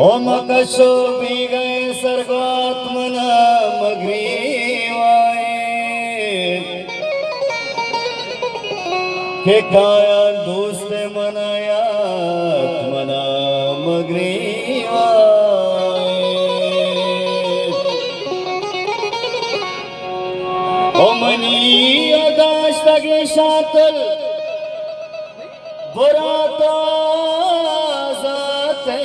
ओम कशो भी गए सर्वात्मना मग्रीवाए के काया दोस्त मनाया आत्मना मग्रीवाए ओमनी अदाश तगे शातल बुरा तो जाते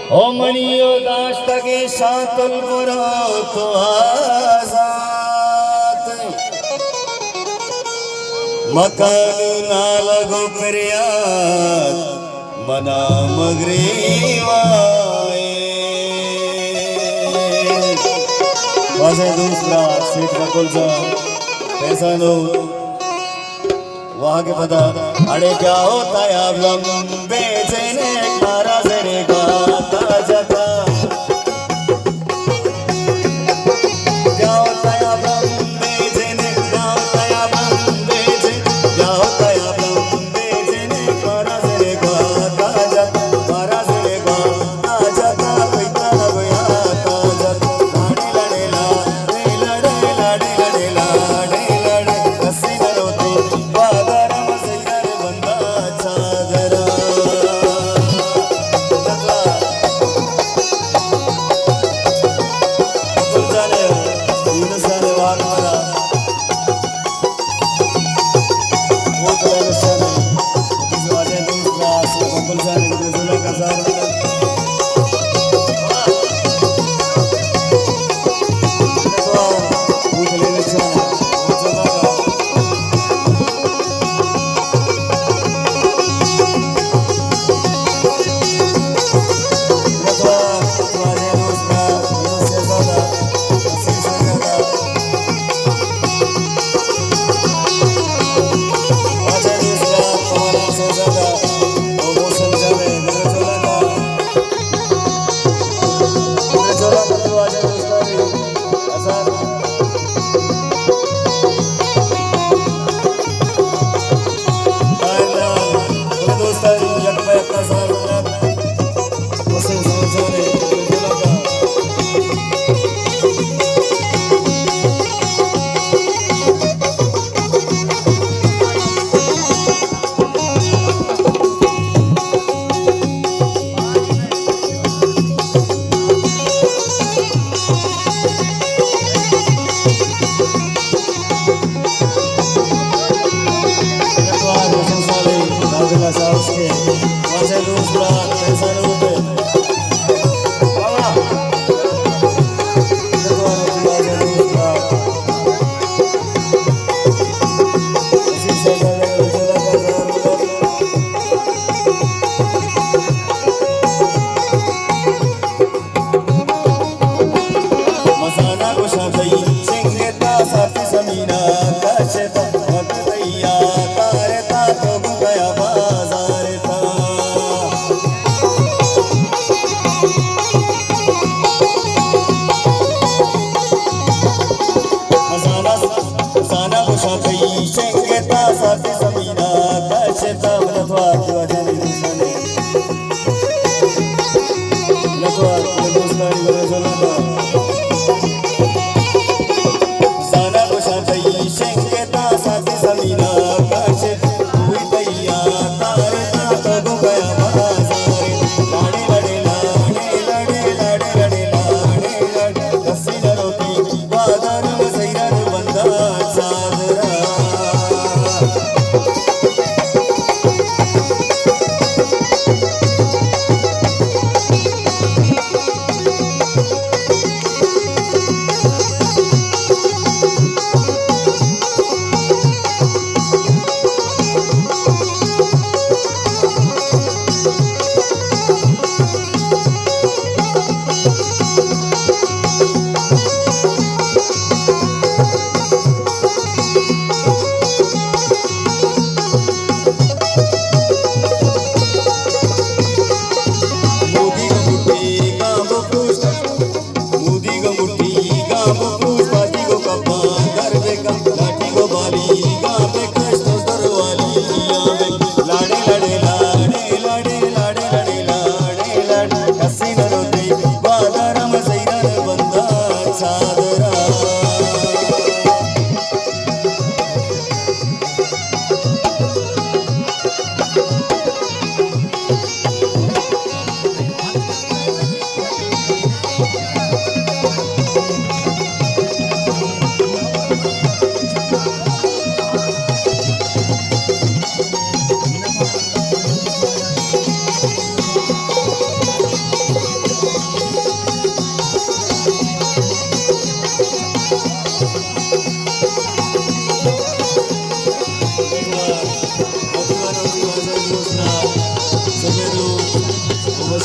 ओ मनियो दाश्त के शातल बुरा तो आजाद मकान ना लगो फरियाद मना मगरीवाए वाजे दूसरा सीट का कुलजा पैसा लो वहाँ के पता अरे क्या होता है आप लंबे चने खारा जरे गाता जगा क्या होता है आप लंबे चने क्या होता है आप लंबे चने क्या होता है आप लंबे चने खारा जरे गाता जगा खारा जरे गाता जगा पैता बयाता जगा लाडे लाडे लाडे लाडे लाडे लाडे लाडे कसी न रोती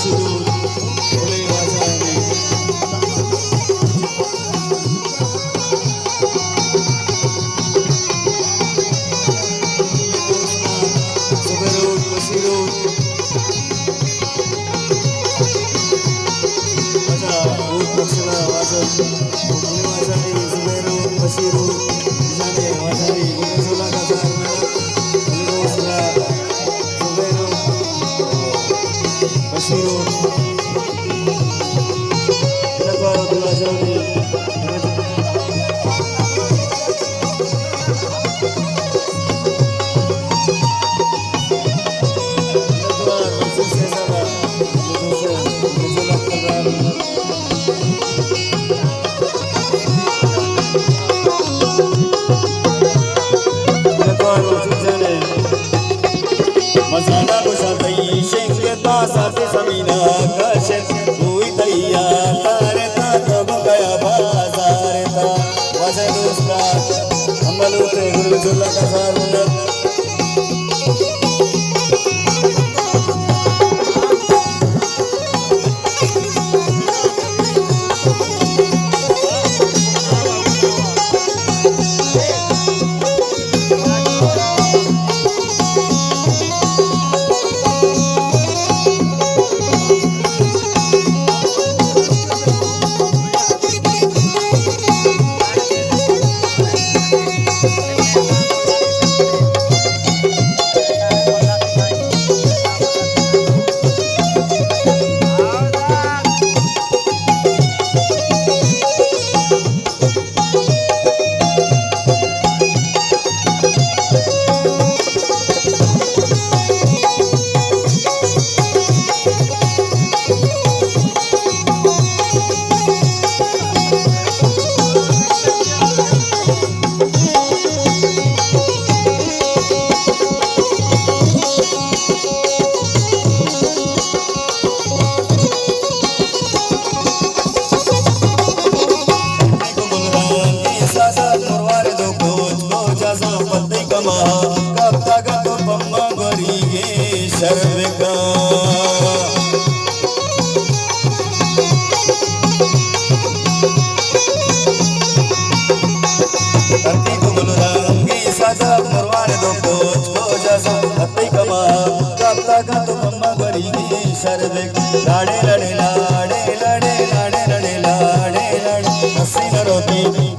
बशीरूर बोले वाजाने जुबेरूर बशीरूर वाजा ऊट बक्षला वाजत बोले वाजाने जुबेरूर बशीरूर जाने वाजाने गुणसोला का सारना बोले वाजा जुबेरूर बशीरूर नगवार वाजाने मसाला कुशातई शेंगता साथे समीना कशे हुई तैया तारता तब गया बाजारता वाजा दोस्ता अमलूते गुरुजुल्ला का सारुनत कब तक तो पम्मा गरी गे शर्विका धरती को गुलरंगी साजा परवाने दो को जैसा हत्ती कमा कब तक तो पम्मा गरी गे शर्विका लाड़े लड़े लाड़े लड़े लाड़े लड़े लाड़े लड़े हसी न रोती